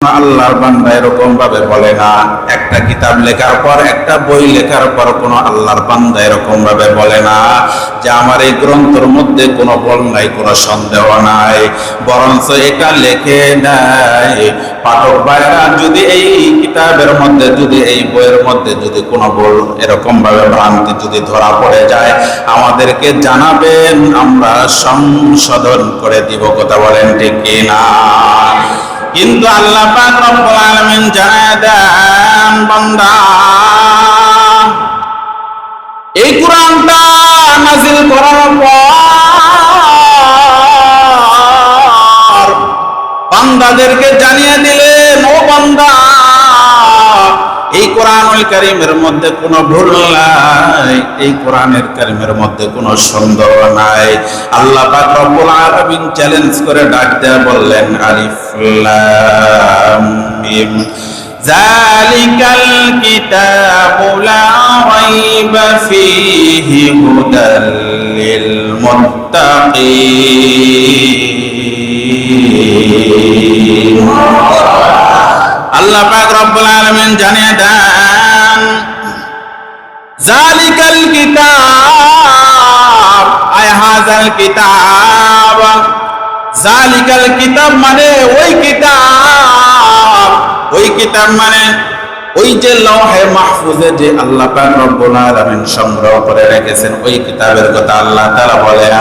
আল্লাহর বান্দা এরকম ভাবে বলে না। একটা কিতাব লেখার পর, একটা বই লেখার পর কোন আল্লাহর বান্দা এরকম ভাবে বলে না যে আমার এই গ্রন্থের মধ্যে কোনো ভুল নাই, কোনো সন্দেহ নাই, বরঞ্চ এটা লেখে নাই পাঠক ভাইরা যদি এই কিতাবের মধ্যে, যদি এই বইয়ের মধ্যে যদি কোনো ভুল এরকম ভাবে ভ্রান্তি যদি ধরা পড়ে যায় আমাদেরকে জানাবেন, আমরা সংশোধন করে দিব। কথা বলেন ঠিক কিনা? কিন্তু আল্লাহ পাক রব্বুল আলামিন জানায় দেন, বান্দা এই কোরআনটা নাযিল করার পর বান্দাদেরকে জানিয়ে দিলেন, ও বান্দা এই কোরআনুল কারীমের মধ্যে কোনো ভুল নাই, এই কোরআনের কারীমের মধ্যে কোনো সন্দেহ নাই। আল্লাহ পাক রব্বুল আলামিন চ্যালেঞ্জ করে ডাক দেয়া বললেন, আলিফ লাম মিম যালিকাল কিতাবু লা রাইবা ফীহি হুদাল লিল মুত্তাকিন। আল্লাহ পাক রব্বুল আলামিন জানিয়ে দেন, যালিকাল কিতাব, আয় হাযাল কিতাব, যালিকাল কিতাব মানে ওই কিতাব, ওই কিতাব মানে ওই যে লৌহে মাহফুজে যে আল্লাহ পাক রব্বুল আলামিন সংগ্রহ করে রেখেছেন, ওই কিতাবের কথা আল্লাহ তাআলা বলেন,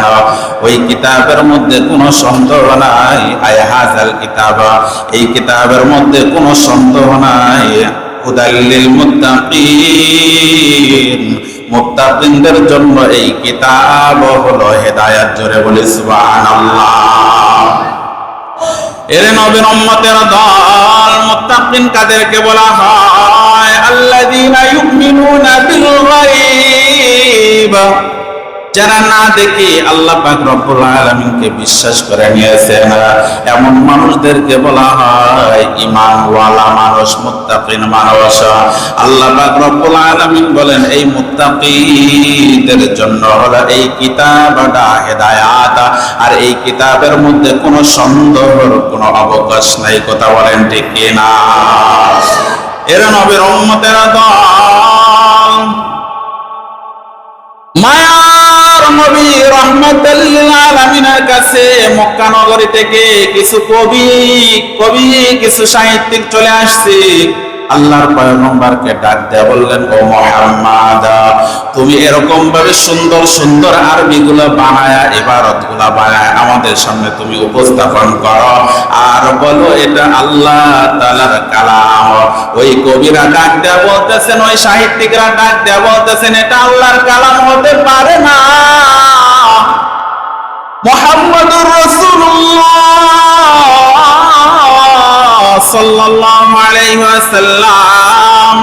ওই কিতাবের মধ্যে কোনো সন্দেহ নাই। আয় হাযাল কিতাব, এই কিতাবের মধ্যে কোনো সন্দেহ নাই। হুদাল লিল মুত্তাকিন, মুত্তাকিনদের জন্য এই কিতাব হলো হেদায়েত। জোরে বলি সুবহানাল্লাহ। এর নবীর উম্মতের দল মুত্তাকিন কাদেরকে বলা হয়? আল্লাযীনা ইউমিনুনা বিল গায়ব, যারা না দেখে আল্লাহ পাক রব্বুল আলামিনকে বিশ্বাস করে নিয়েছেন, এমন মানুষদেরকে বলা হয় ঈমানওয়ালা মানুষ, মুত্তাকিন মানুষ। আল্লাহ পাক রব্বুল আলামিন বলেন এই মুত্তাকিদের জন্য হলো এই কিতাবটা হেদায়েত, আর এই কিতাবের মধ্যে কোনো সন্দেহের কোনো অবকাশ নাই। কথা বলেন ঠিক কিনা? এর নবীর উম্মতের দল মায়ার নবী রাহমাতুল লিল আলামিনের কাছে মক্কা নগরী থেকে কিছু কবি কিছু সাহিত্যিক চলে আসছে। আল্লাহর পয়গম্বরকে ডাক দেয়া বললেন, ও মুহাম্মদ, তুমি এরকম ভাবে সুন্দর সুন্দর আরবিগুলো বানায়া, ইবারতগুলো বানায়া আমাদের সামনে তুমি উপস্থাপন করো, আর বলো এটা আল্লাহ তাআলার কালাম। ওই কবিরা ডাক দেয়া বলতেছেন, ওই সাহিত্যিকরা ডাক দেয়া বলতেছেন এটা আল্লাহর কালাম হতে পারে না, মুহাম্মদুর রাসূলুল্লাহ সাল্লাল্লাহু আলাইহি ওয়াসাল্লাম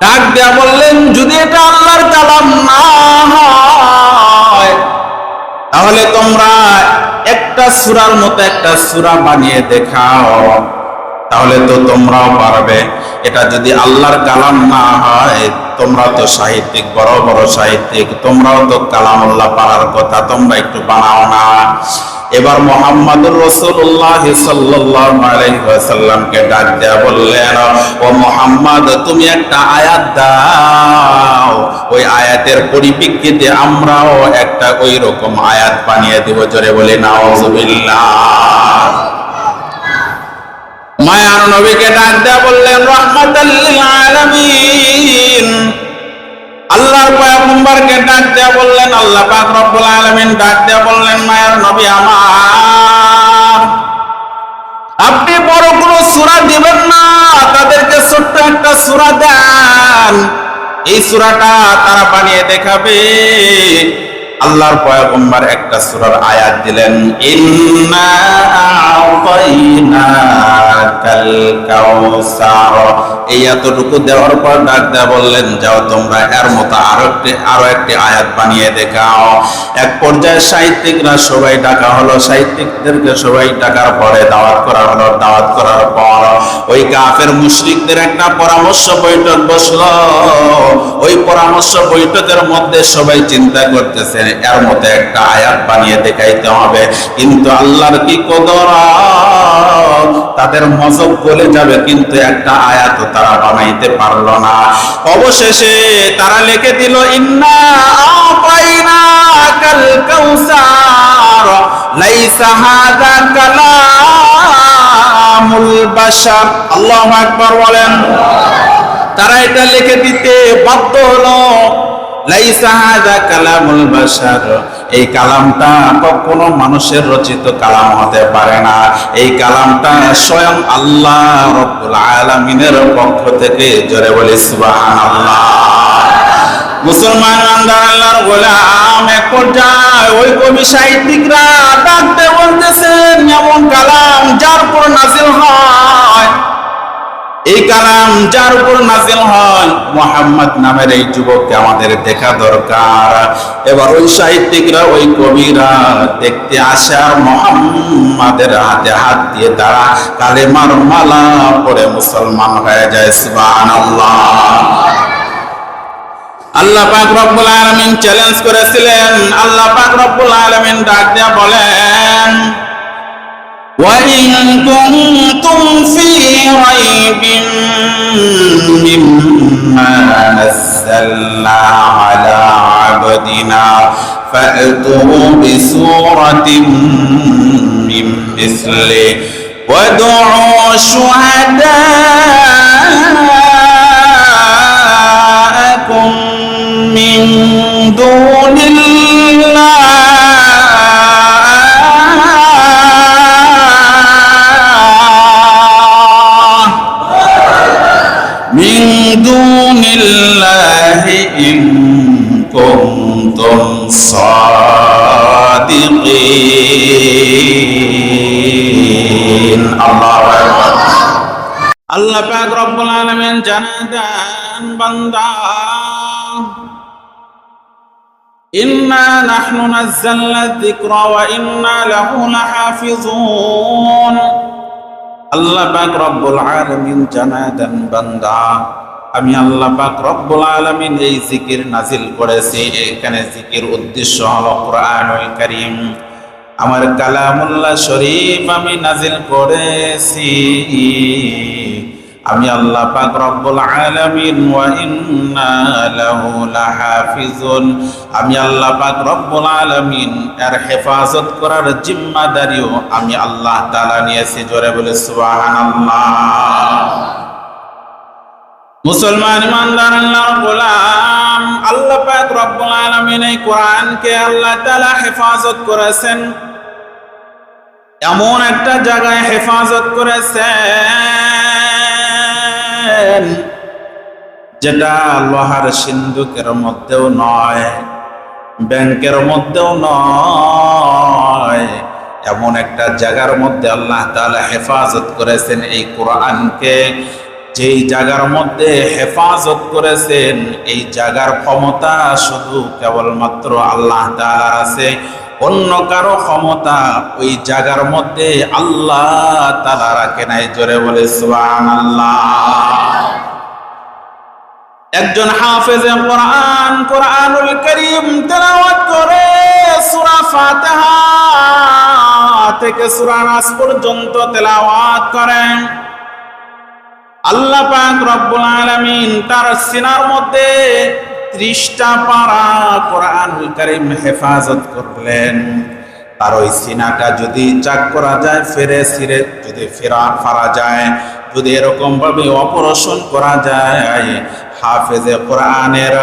ডাক দেয়া বললেন, যদি এটা আল্লাহর কালাম না হয় তাহলে তোমরা একটা সূরার মতো একটা সূরা বানিয়ে দেখাও, তাহলে তো তোমরাও পারবে। এটা যদি আল্লাহর কালাম না হয়, তোমরা তো সাহিত্যিক, বড় বড় সাহিত্যিক, তোমরাও তো কালামুল্লাহ পারার কথা, তোমরা একটু বানাও না। এবার মুহাম্মদুর রাসূলুল্লাহ সাল্লাল্লাহু আলাইহি ওয়াসাল্লামকে ডাক দেয়া বললেন, ও মুহাম্মদ তুমি একটা আয়াত দাও, ওই আয়াতের পরিপ্রেক্ষিতে আমরাও একটা ওই রকম আয়াত বানিয়ে দেব। জোরে বলি নাউযুবিল্লাহ। মায়ার নবীকে ডাক দেয়া বললেন, রাহমাতাল লিল আলামিন। আল্লাহর পয়গম্বরকে ডাক দেয়া বললেন, আল্লাহ পাক রব্বুল আলামিন ডাক দেয়া বললেন, মায়ার নবী আমার, আপনি বড় কোনো সূরা দিবেন না, তাদেরকে ছোট্ট একটা সূরা দেন, এই সূরাটা তারা বানিয়ে দেখাবে। আল্লাহর পয়গম্বর একটা সূরার আয়াত দিলেন, ইন্না আ'তাইনাকাল কাল কাউসার। এই এতটুকু দেওয়ার পর ডাক দেয়া বললেন, যাও তোমরা এর মতো আরো একটি আয়াত বানিয়ে দেখাও। এক পর্যায়ে সাহিত্যিকরা সবাই ডাকা হলো, সাহিত্যিকদেরকে সবাই ডাকার পরে দাওয়াত করা হলো। দাওয়াত করার পর ওই কাফের মুশরিকদের একটা পরামর্শ বৈঠক বসলো। ওই পরামর্শ বৈঠকের মধ্যে সবাই চিন্তা করতেছে এর মতো একটা আয়াত বানিয়ে দেখাইতে হবে, কিন্তু আল্লাহর কি কুদরত, তাদের মজব গলে যাবে, কিন্তু একটা আয়াত তারা বানাইতে পারলো না। অবশেষে তারা লিখে দিল, ইন্না আতাইনাকাল কাউসার লাইসা হাযা কালামুল বাশার। আল্লাহু আকবার বলেন। তারা এটা লিখে দিতে বাধ্য হলো, লাইসা হাযা কালামুল বাশার, এই কালামটা কখনো মানুষের রচিত কালাম হতে পারে না। এই কালামটা স্বয়ং আল্লাহ রাব্বুল আলামিনের পক্ষ থেকে। জোরে বলি সুবহানাল্লাহ। মুসলমান আল্লাহর গোলাম, এক পর্যায়ে ওই কবি সাহিত্যিকরা ডাকতে বলতেছেন, এমন কালাম যার উপর নাজিল হয়, এই কালাম যার উপর নাজিল হয়, মুহাম্মদ নামের এই যুবককে আমাদের দেখা দরকার। এবার ওই সাহিত্যিকরা, ওই কবিরা দেখতে আসে, আর মুহাম্মাদের হাতে হাত দিয়ে তারা কালেমার মালা পড়ে মুসলমান হয়ে যায়। সুবহানাল্লাহ। আল্লাহ পাক রব্বুল আলামিন চ্যালেঞ্জ করেছিলেন। আল্লাহ পাক রব্বুল আলামিন ডাক দিয়া বলেন, وَإِن كُنتُمْ فِي رَيْبٍ مِّمَّا نَزَّلْنَا عَلَىٰ عَبْدِنَا فَأْتُوا بِسُورَةٍ مِّن مِّثْلِهِ وَادْعُوا شُهَدَاءَكُم مِّن دُونِ اللَّهِ إن كنتم صادقين। الله أكبر। আল্লাহ পাক রব্বুল আলামিন জানান দেন, বান্দা, ইন্না নাহনু নাযালনা যিকরা ওয়া ইন্না লাহু লাহাফিজুন। আল্লাহ পাক রব্বুল আলামিন জানান দেন, বান্দা, আমি আল্লাহ পাক রব্বুল আলামিন এই জিকির নাজিল করেছি। এখানে জিকির উদ্দেশ্য হলো কোরআনুল কারীম, আমার কালামুল্লাহ শরীফ আমি নাজিল করেছি। আমি আল্লাহ পাক রব্বুল আলামিন, ওয়া ইন্না লাহু লাহাফিজুন, আমি আল্লাহ পাক রব্বুল আলামিন এর হেফাজত করার জিম্মাদারিও আমি আল্লাহ তাআলা নিয়েছি। জোরে বলে সুবহানাল্লাহ। মুসলমান ইমানদার আল্লাহর গোলাম, আল্লাহ পাক রব্বুল আলামিন এই কোরআনকে আল্লাহ তাআলা হেফাজত করেছেন, এমন একটা জায়গায় হেফাজত করেছেন যেটা লোহার সিন্ধুকের মধ্যেও নয়, ব্যাংকের মধ্যেও নয়, এমন একটা জায়গার মধ্যে আল্লাহ তাআলা হেফাজত করেছেন এই কোরআনকে। যেই জায়গার মধ্যে হেফাজত করেছেন, এই জায়গার ক্ষমতা শুধু কেবলমাত্র আল্লাহ তাআলার আছে, অন্য কারো ক্ষমতা ওই জায়গার মধ্যে আল্লাহ তাআলা রাখে নাই। জোরে বলে সুবহানাল্লাহ। একজন হাফেজে কোরআন কোরআনুল কারীম তেলাওয়াত করে সূরা ফাতিহা থেকে সূরা নাস পর্যন্ত তেলাওয়াত করেন, আল্লাহ পাক রব্বুল আলামিন তার সিনার মধ্যে 30টা পারা কোরআনুল কারীম হেফাজত করলেন। তার ওই সিনাটা যদি চাক করা যায়, ফেরে সিরে যদি ফারা যায়, যদি এরকম ভাবে অপারেশন করা যায়, হাফেজে কোরআনের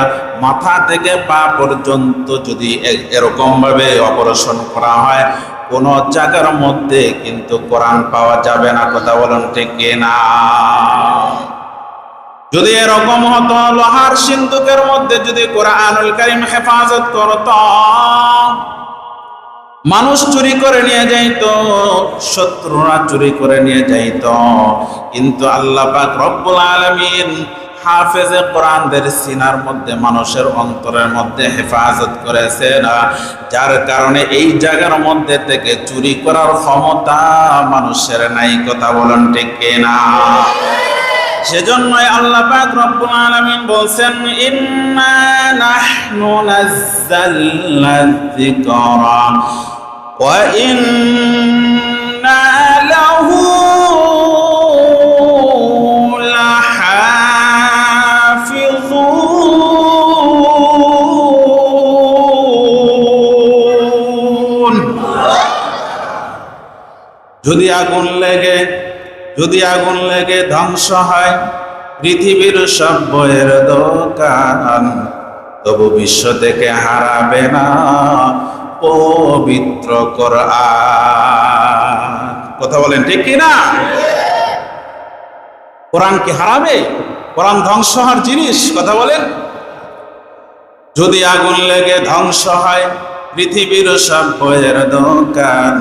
মাথা থেকে পা পর্যন্ত যদি এরকম ভাবে অপারেশন করা হয়, কোন জায়গার মধ্যে কিন্তু কোরআন পাওয়া যাবে না। কথা বলুন ঠিক কিনা? যদি এরকম হতো, লোহার সিন্ধুকের মধ্যে যদি কোরআনুল কারীম হেফাজত করত, মানুষ চুরি করে নিয়ে যাইত, শত্রুরা চুরি করে নিয়ে যাইত, কিন্তু আল্লাহ পাক রব্বুল আলামিন হাফেজে কোরআনদের সিনার মধ্যে, মানুষের অন্তরের মধ্যে হেফাজত করেছেন, যার কারণে এই জায়গার মধ্যে থেকে চুরি করার ক্ষমতা মানুষের নাই। কথা বলেন ঠিক কিনা? সেজন্যই আল্লাহ পাক রব্বুল আলামিন বলছেন, ইন্না নাহনু নাযালনা যিকরা ওয়া ইন্না লাহু লাহাফিজুন। যদি আগুন লেগে ধ্বংস হয় পৃথিবীর সব বইয়ের দোকান, তবু বিশ্ব থেকে হারাবে না পবিত্র কোরআন। কথা বলেন ঠিক কি না? কোরআন কি হারাবে? কোরআন ধ্বংস হওয়ার জিনিস? কথা বলেন। যদি আগুন লেগে ধ্বংস হয় পৃথিবীর সব বইয়ের দোকান,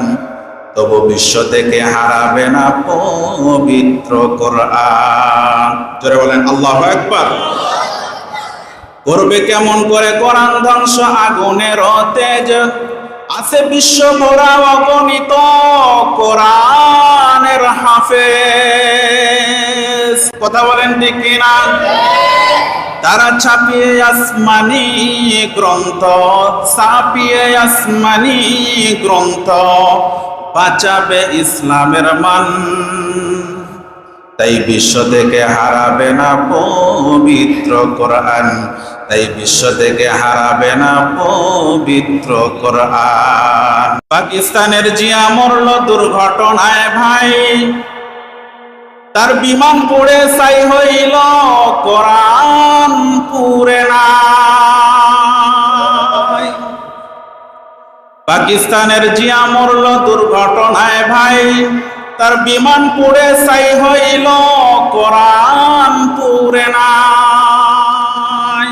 তবু বিশ্ব থেকে হারাবে না পবিত্র কোরআন। জোরে বলেন আল্লাহু আকবার। করবে কেমন করে কোরআন ধ্বংস? আগুনের তেজ আছে বিশ্ব ভরা অগণিত কোরআনের হাফেজ। কথা বলেন ঠিক কিনা? তারা ছাপিয়ে আসমানি গ্রন্থ, ছাপিয়ে আসমানি গ্রন্থ বাঁচাবে ইসলামের মান। তাই বিশ্ব থেকে হারাবে না পবিত্র কোরআন, তাই বিশ্ব থেকে হারাবে না পবিত্র কোরআন। পাকিস্তানের জিয়া মরল দুর্ঘটনায় ভাই, তার বিমান পড়ে ছাই হইল, কোরআন পুরে নাই। পাকিস্তানের জিয়া মরল দুর্ঘটনায় ভাই, তার বিমান পুড়ে ছাই হইল, কোরআন পুরে নাই।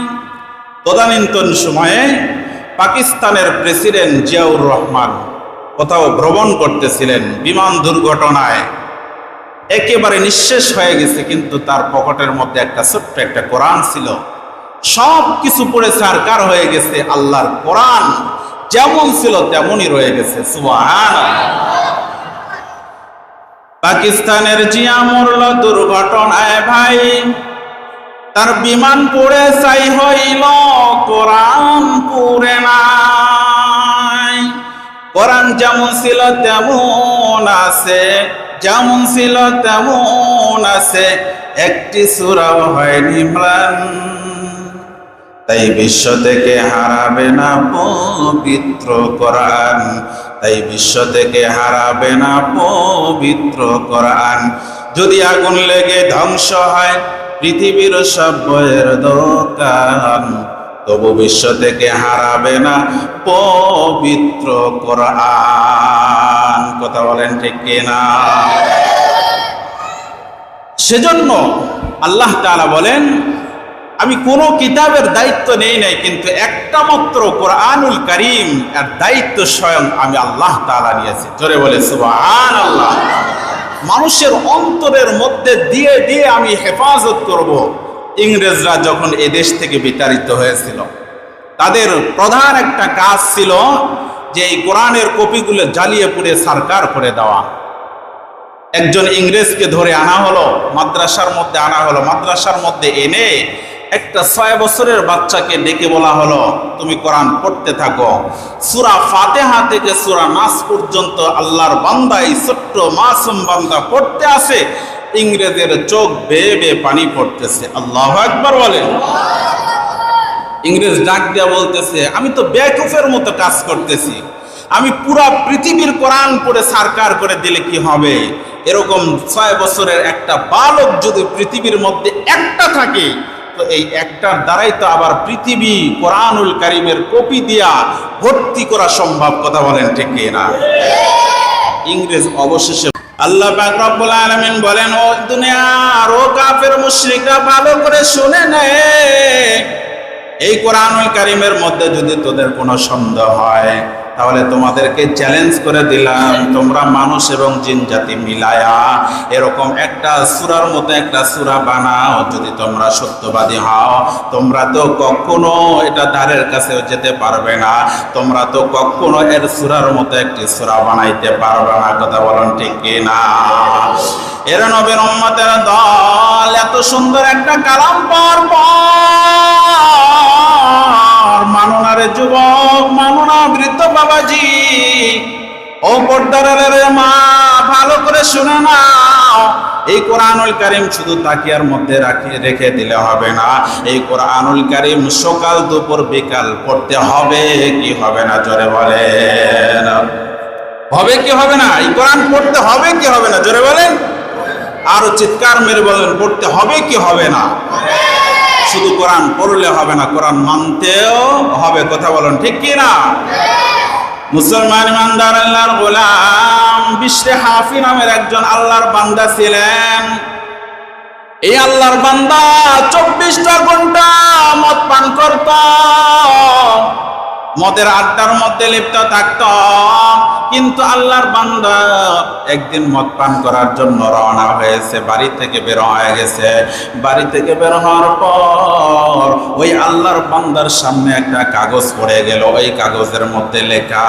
তদানীন্তন সময়ে পাকিস্তানের প্রেসিডেন্ট জিয়াউর রহমান কোথাও ভ্রমণ করতেছিলেন, বিমান দুর্ঘটনায় একেবারে নিঃশেষ হয়ে গেছে, কিন্তু তার পকেটের মধ্যে একটা ছোট্ট একটা কোরআন ছিল। সব কিছু পড়ে ছারকার হয়ে গেছে, আল্লাহর কোরআন যেমন ছিল তেমনই রয়ে গেছে। সুবহানাল্লাহ। পাকিস্তানের জিয়া মরল দুর্ঘটনায় ভাই, তার বিমান পড়ে ছাই হইল, কোরআন পুরে নাই। কোরআন যেমন ছিল তেমন আছে, যেমন ছিল তেমন আছে, একটি সূরাও হয়নি ম্লান। তাই বিশ্ব থেকে হারাবে না পবিত্র কোরআন, তাই বিশ্ব থেকে হারাবে না পবিত্র কোরআন। যদি আগুন লেগে ধ্বংস হয় পৃথিবীর সব বইয়ের দোকান, তবু বিশ্ব থেকে হারাবে না পবিত্র কোরআন। কথা বলেন ঠিক কিনা? সেজন্য আল্লাহ তাআলা বলেন, আমি কোন কিতাবের দায়িত্ব নেই নাই, কিন্তু একটা মাত্র কোরআনুল কারীম এর দায়িত্ব স্বয়ং আমি আল্লাহ তাআলা নিয়েছি। জোরে বলে সুবহানাল্লাহ। মানুষের অন্তরের মধ্যে দিয়ে দিয়ে আমি হেফাজত করব। ইংরেজরা যখন এ দেশ থেকে বিতাড়িত হয়েছিল, তাদের প্রধান একটা কাজ ছিল যে এই কোরআনের কপিগুলো জ্বালিয়ে পুড়ে ছারকার করে দেওয়া। একজন ইংরেজকে ধরে আনা হলো, মাদ্রাসার মধ্যে আনা হলো। মাদ্রাসার মধ্যে এনে একটা 6 বছরের বাচ্চাকে ডেকে বলা হলো, তুমি কোরআন পড়তে থাকো। সূরা ফাতিহা থেকে সূরা নাস পর্যন্ত আল্লাহর বান্দা, এই ছোট্ট মাসুম বান্দা পড়তে আসে, ইংরেজের চোখ বেয়ে বেয়ে পানি পড়তেছে। আল্লাহু আকবার বলেন। ইংরেজ ডাক দিয়া বলতেছে, আমি তো বেকুফের মতো কাজ করতেছি, আমি পুরা পৃথিবীর কোরআন পড়ে সারকার করে দিলে কি হবে? এরকম 6 বছরের একটা বালক যদি পৃথিবীর মধ্যে একটা থাকে, তো এই একটার দ্বারাই তো আবার পৃথিবী কোরআনুল কারীমের কপি দিয়া ভর্তি করা সম্ভব। কথা বলেন ঠিক কিনা? ইংরেজ অবশেষে আল্লাহ পাক রব্বুল আলামিন বলেন, ও দুনিয়ার ও কাফের মুশরিকরা ভালো করে শুনে নে, এই কোরআনুল কারীমের মধ্যে যদি তোদের কোনো সন্দেহ হয়, তাহলে তোমাদেরকে চ্যালেঞ্জ করে দিলাম, তোমরা মানুষ এবং জিন জাতি মিলায়া এরকম একটা সূরার মতো একটা সূরা বানাও। যদি তোমরা সত্যবাদী হও, তোমরা তো কখনো এটা ধারের কাছেও যেতে পারবে না, তোমরা তো কখনো এর সূরার মতো একটি সূরা বানাইতে পারবে না। কথা বলেন ঠিক কিনা? এর নবীর উম্মতের দল এত সুন্দর একটা কালাম পাওয়ার পর মানো না রে যুবক, মানো না বৃদ্ধ বাবাজি, ও পর্দারের মা, ভালো করে শুনে নাও। এই কোরআনুল কারীম শুধু তাকিয়ার মধ্যে রেখে দিলে হবে না, এই কোরআনুল কারীম সকাল দুপুর বিকাল পড়তে হবে কি হবে না? জোরে বলেন, হবে কি হবে না? এই কোরআন পড়তে হবে কি হবে না? জোরে বলেন, আরো চিৎকার মেরে বলেন, পড়তে হবে কি হবে না? শুধু কোরআন পড়লে হবে না, কোরআন মানতেও হবে। কথা বলেন ঠিক কি না? মুসলমান ইমানদার আল্লাহর গোলাম বিশরে হাফি নামের একজন আল্লাহর বান্দা ছিলেন। এই আল্লাহর বান্দা 24টা ঘন্টা মদ পান করত, মদের আড্ডার মধ্যে লিপ্ত থাকত। কিন্তু আল্লাহর বান্দা একদিন মদ পান করার জন্য রওনা হয়েছে, বাড়ি থেকে বের হয়ে গেছে। বাড়ি থেকে বের হওয়ার পর ওই আল্লাহর বান্দার সামনে একটা কাগজ পড়ে গেল। ওই কাগজের মধ্যে লেখা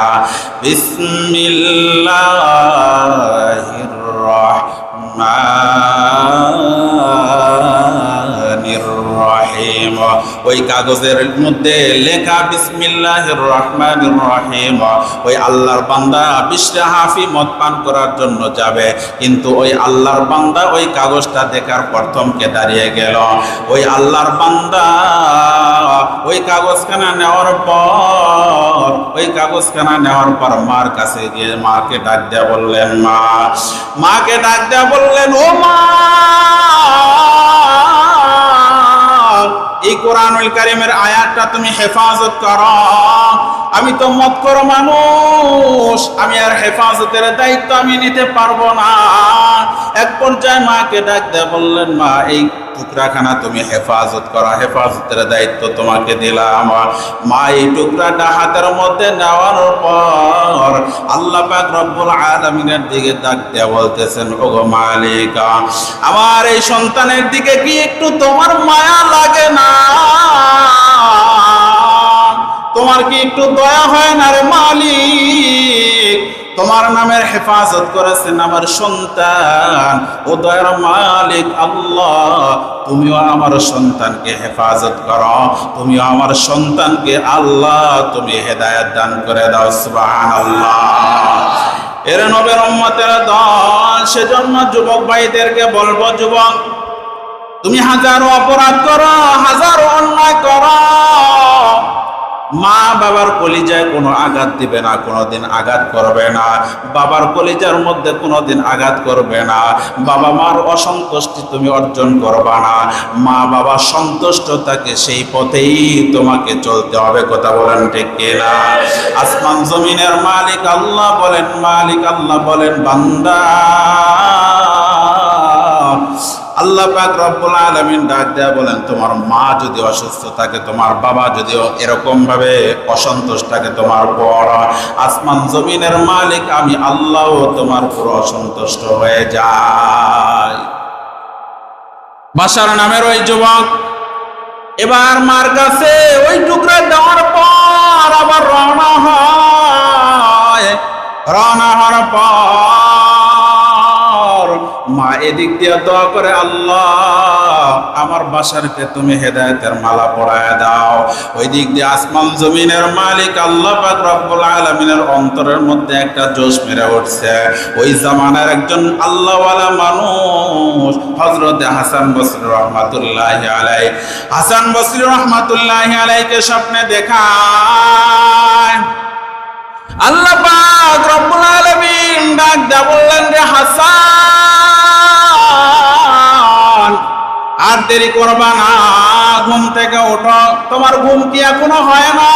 বিসমিল্লাহির রাহমানির রহিম। ওই কাগজের মধ্যে লেখা বিসমিল্লাহির রহমানির রহিম। ওই আল্লাহর বান্দা বিশরে হাফি মদ পান করার জন্য যাবে, কিন্তু ওই আল্লাহর বান্দা ওই কাগজটা দেখার প্রথমকে দাঁড়িয়ে গেল। ওই আল্লাহর বান্দা ওই কাগজখানা নেওয়ার পর মার কাছে গিয়ে মাকে ডাক দেয়া বললেন, মাকে ডাক দেয়া বললেন, ও মা, এই কোরআনুল কারীমের আয়াতটা তুমি হেফাজত করো। আমি তো মক্কর মানুষ, আমি আর হেফাজতের দায়িত্ব আমি নিতে পারবো না। এক পর্যায়ে মাকে ডাক দিয়ে বললেন, মা, এই টুকরাখানা তুমি হেফাজত করো, হেফাজতের দায়িত্ব তোমাকে দিলাম। মা এই টুকরাটা হাতের মধ্যে নেওয়ার পর আল্লাহ পাক রব্বুল আলামিনের দিকে ডাক দিয়ে বলতেছেন, ওগো মালিক, আমার এই সন্তানের দিকে কি একটু তোমার মায়া লাগে না? তোমার কি একটু দয়া হয় না রে মালিক? তোমার নামের হেফাজত করেছেন আমার সন্তান। ও দয়ার মালিক আল্লাহ, তুমিও আমার সন্তানকে হেফাজত করো, তুমিও আমার সন্তানকে আল্লাহ তুমি হেদায়েত দান করে দাও। সুবহানাল্লাহ। এর নবীর উম্মতের দল, সেজন্য যুবক ভাইদেরকে বলবো, যুবক, তুমি হাজারো অপরাধ করো, হাজারো অন্যায় করো, মা বাবার কলিজায় কোনো আঘাত দিবে না, কোনোদিন আঘাত করবে না। বাবার কলিজার মধ্যে কোনোদিন আঘাত করবে না। বাবা মার অসন্তুষ্টি তুমি অর্জন করবে না। মা বাবা সন্তুষ্ট থাকে সেই পথেই তোমাকে চলতে হবে। কথা বলেন ঠিক কিনা? আসমান জমিনের মালিক আল্লাহ বলেন, বান্দা, আল্লাহ পাক রব্বুল আলামিন ডাক দেয়া বলেন, তোমার মা যদি অসুস্থ থাকে, তোমার বাবা যদি এরকম ভাবে অসন্তোষ থাকে তোমার পর, আসমান জমিনের মালিক আমি আল্লাহ তোমার পুরো অসন্তুষ্ট হয়ে যায়। বাশার নামের ওই যুবক এবার মার কাছে ওই টুকরা দেওয়ার পর আবার রওনা হওয়ার পর মা এদিক দিয়ে দোয়া করে, আল্লাহ আমার বাশারকে তুমি হেদায়েতের মালা পরায় দাও। ওই দিক দিয়ে আসমান জমিনের মালিক আল্লাহ পাক রব্বুল আলামিনের অন্তরের মধ্যে একটা জোশ মেরে উঠছে। ওই জামানার একজন আল্লাহওয়ালা মানুষ হযরতে হাসান বসরি রহমাতুল্লাহি আলাইহি, হাসান বসরি রহমাতুল্লাহি আলাইহিকে স্বপ্নে দেখায় আল্লাহ পাক রব্বুল আলামিন ডাক দেয়া বললেন, রে হাসান, আর দেরি করবা না, ঘুম থেকে ওঠো। তোমার ঘুম কি এখনো হয় না?